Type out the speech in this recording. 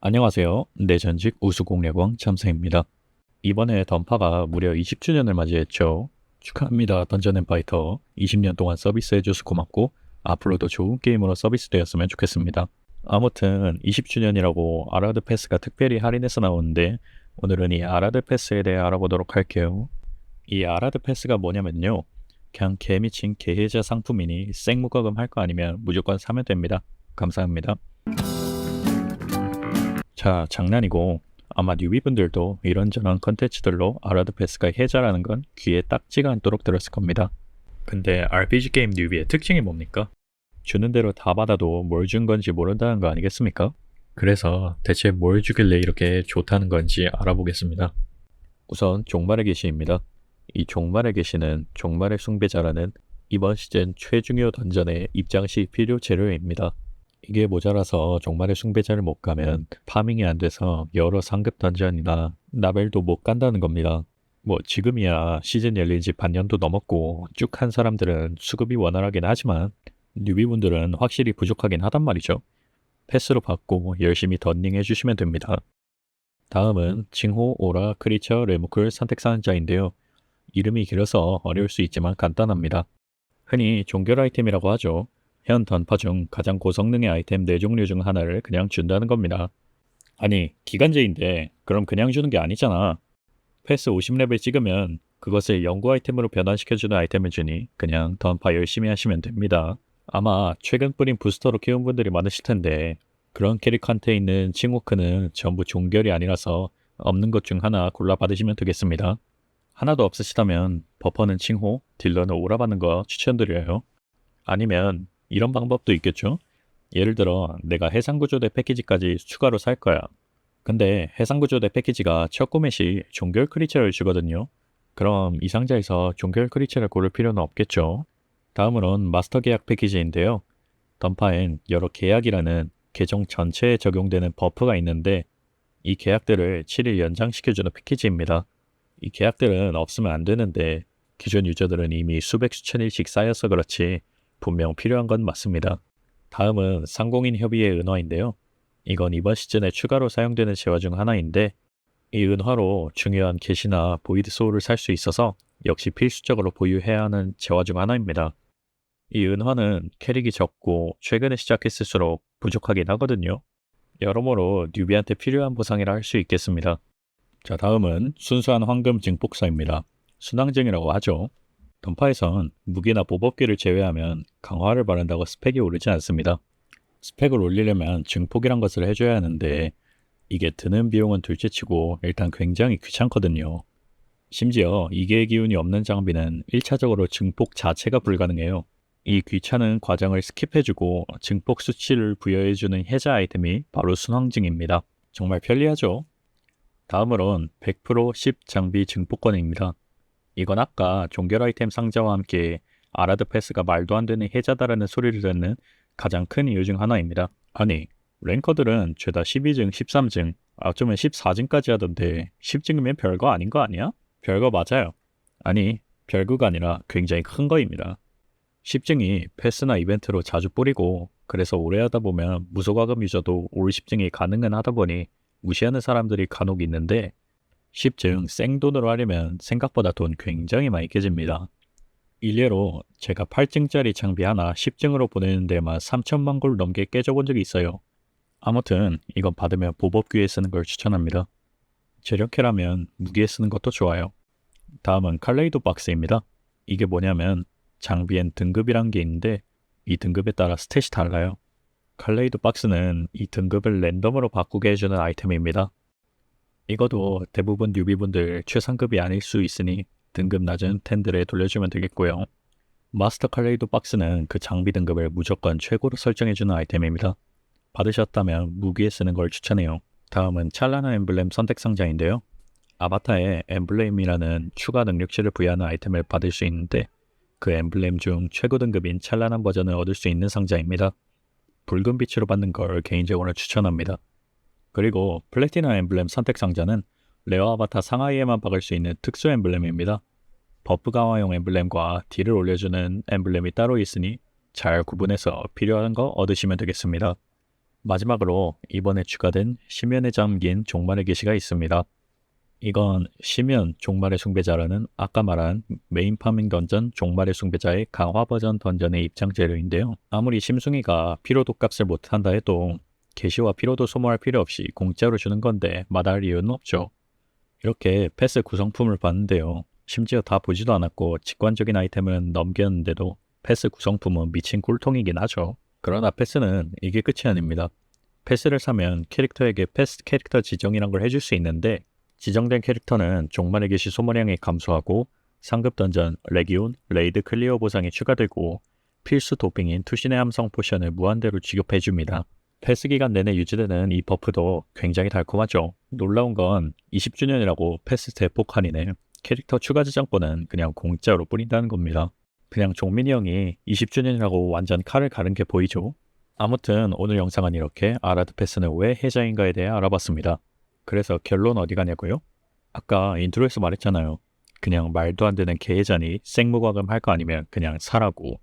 안녕하세요. 내전직 우수공략왕 참새입니다. 이번에 던파가 무려 20주년을 맞이했죠. 축하합니다. 던전앤파이터. 20년 동안 서비스해줘서 고맙고 앞으로도 좋은 게임으로 서비스되었으면 좋겠습니다. 아무튼 20주년이라고 아라드 패스가 특별히 할인해서 나오는데 오늘은 이 아라드 패스에 대해 알아보도록 할게요. 이 아라드 패스가 뭐냐면요. 그냥 개미친 개해자 상품이니 생무과금 할 거 아니면 무조건 사면 됩니다. 감사합니다. 자, 장난이고 아마 뉴비분들도 이런저런 컨텐츠들로 아라드 패스가 해자라는 건 귀에 딱지가 않도록 들었을 겁니다. 근데 RPG 게임 뉴비의 특징이 뭡니까? 주는 대로 다 받아도 뭘 준 건지 모른다는 거 아니겠습니까? 그래서 대체 뭘 주길래 이렇게 좋다는 건지 알아보겠습니다. 우선 종말의 계시입니다. 이 종말의 계시는 종말의 숭배자라는 이번 시즌 최중요 던전의 입장 시 필요 재료입니다. 이게 모자라서 종말의 숭배자를 못 가면 파밍이 안 돼서 여러 상급 던전이나 라벨도 못 간다는 겁니다. 뭐 지금이야 시즌 열린 지 반년도 넘었고 쭉 한 사람들은 수급이 원활하긴 하지만 뉴비분들은 확실히 부족하긴 하단 말이죠. 패스로 받고 열심히 던닝 해주시면 됩니다. 다음은 징호, 오라, 크리처, 레무클 선택 상자인데요. 이름이 길어서 어려울 수 있지만 간단합니다. 흔히 종결 아이템이라고 하죠. 현 던파 중 가장 고성능의 아이템 4종류 중 하나를 그냥 준다는 겁니다. 아니, 기간제인데 그럼 그냥 주는 게 아니잖아. 패스 50레벨 찍으면 그것을 연구 아이템으로 변환시켜주는 아이템을 주니 그냥 던파 열심히 하시면 됩니다. 아마 최근 뿌린 부스터로 키운 분들이 많으실 텐데 그런 캐릭한테 있는 칭호크는 전부 종결이 아니라서 없는 것 중 하나 골라 받으시면 되겠습니다. 하나도 없으시다면 버퍼는 칭호, 딜러는 오라 받는 거 추천드려요. 아니면 이런 방법도 있겠죠? 예를 들어 내가 해상구조대 패키지까지 추가로 살 거야. 근데 해상구조대 패키지가 첫 구매 시 종결 크리처를 주거든요. 그럼 이 상자에서 종결 크리처를 고를 필요는 없겠죠. 다음으로는 마스터 계약 패키지인데요. 던파엔 여러 계약이라는 계정 전체에 적용되는 버프가 있는데 이 계약들을 7일 연장시켜주는 패키지입니다. 이 계약들은 없으면 안 되는데 기존 유저들은 이미 수백 수천일씩 쌓여서 그렇지 분명 필요한 건 맞습니다. 다음은 상공인 협의의 은화인데요. 이건 이번 시즌에 추가로 사용되는 재화 중 하나인데 이 은화로 중요한 게시나 보이드 소울을 살 수 있어서 역시 필수적으로 보유해야 하는 재화 중 하나입니다. 이 은화는 캐릭이 적고 최근에 시작했을수록 부족하긴 하거든요. 여러모로 뉴비한테 필요한 보상이라 할 수 있겠습니다. 자, 다음은 순수한 황금 증폭사입니다. 순황증이라고 하죠. 던파에선 무기나 보법기를 제외하면 강화를 바른다고 스펙이 오르지 않습니다. 스펙을 올리려면 증폭이란 것을 해줘야 하는데 이게 드는 비용은 둘째치고 일단 굉장히 귀찮거든요. 심지어 이계의 기운이 없는 장비는 1차적으로 증폭 자체가 불가능해요. 이 귀찮은 과정을 스킵해주고 증폭 수치를 부여해주는 해자 아이템이 바로 순황증입니다. 정말 편리하죠? 다음으론 100% 10 장비 증폭권입니다. 이건 아까 종결 아이템 상자와 함께 아라드 패스가 말도 안 되는 해자다라는 소리를 듣는 가장 큰 이유 중 하나입니다. 아니, 랭커들은 죄다 12증, 13증, 어쩌면 14증까지 하던데 10증이면 별거 아닌 거 아니야? 별거 맞아요. 아니, 별거가 아니라 굉장히 큰 거입니다. 10증이 패스나 이벤트로 자주 뿌리고 그래서 오래 하다 보면 무소과금 유저도 올 10증이 가능은 하다 보니 무시하는 사람들이 간혹 있는데 10증 생돈으로 하려면 생각보다 돈 굉장히 많이 깨집니다. 일례로 제가 8증짜리 장비 하나 10증으로 보내는 데만 3천만 골 넘게 깨져본 적이 있어요. 아무튼 이건 받으면 보법기에 쓰는 걸 추천합니다. 재력캐라면 무기에 쓰는 것도 좋아요. 다음은 칼레이도 박스입니다. 이게 뭐냐면 장비엔 등급이란 게 있는데 이 등급에 따라 스탯이 달라요. 칼레이도 박스는 이 등급을 랜덤으로 바꾸게 해주는 아이템입니다. 이것도 대부분 뉴비분들 최상급이 아닐 수 있으니 등급 낮은 텐들에 돌려주면 되겠고요. 마스터 칼레이도 박스는 그 장비 등급을 무조건 최고로 설정해주는 아이템입니다. 받으셨다면 무기에 쓰는 걸 추천해요. 다음은 찰나나 엠블렘 선택 상자인데요. 아바타에 엠블렘이라는 추가 능력치를 부여하는 아이템을 받을 수 있는데 그 엠블렘 중 최고 등급인 찰나난 버전을 얻을 수 있는 상자입니다. 붉은 빛으로 받는 걸 개인적으로 추천합니다. 그리고 플래티나 엠블렘 선택 상자는 레어 아바타 상하이에만 박을 수 있는 특수 엠블렘입니다. 버프 강화용 엠블렘과 딜을 올려주는 엠블렘이 따로 있으니 잘 구분해서 필요한 거 얻으시면 되겠습니다. 마지막으로 이번에 추가된 심연에 잠긴 종말의 계시가 있습니다. 이건 심연 종말의 숭배자라는 아까 말한 메인 파밍 던전 종말의 숭배자의 강화 버전 던전의 입장 재료인데요. 아무리 심숭이가 피로도 값을 못한다 해도 게시와 피로도 소모할 필요 없이 공짜로 주는 건데 마다할 이유는 없죠. 이렇게 패스 구성품을 봤는데요. 심지어 다 보지도 않았고 직관적인 아이템은 넘겼는데도 패스 구성품은 미친 꿀통이긴 하죠. 그러나 패스는 이게 끝이 아닙니다. 패스를 사면 캐릭터에게 패스 캐릭터 지정이란 걸 해줄 수 있는데 지정된 캐릭터는 종말의 계시 소모량이 감소하고 상급 던전, 레기온, 레이드 클리어 보상이 추가되고 필수 도핑인 투신의 함성 포션을 무한대로 지급해줍니다. 패스 기간 내내 유지되는 이 버프도 굉장히 달콤하죠. 놀라운 건 20주년이라고 패스 대폭 할인에 캐릭터 추가 저장권은 그냥 공짜로 뿌린다는 겁니다. 그냥 종민이 형이 20주년이라고 완전 칼을 가른 게 보이죠? 아무튼 오늘 영상은 이렇게 아라드 패스는 왜 해자인가에 대해 알아봤습니다. 그래서 결론 어디 가냐고요? 아까 인트로에서 말했잖아요. 그냥 말도 안 되는 개해자니 생무과금 할 거 아니면 그냥 사라고.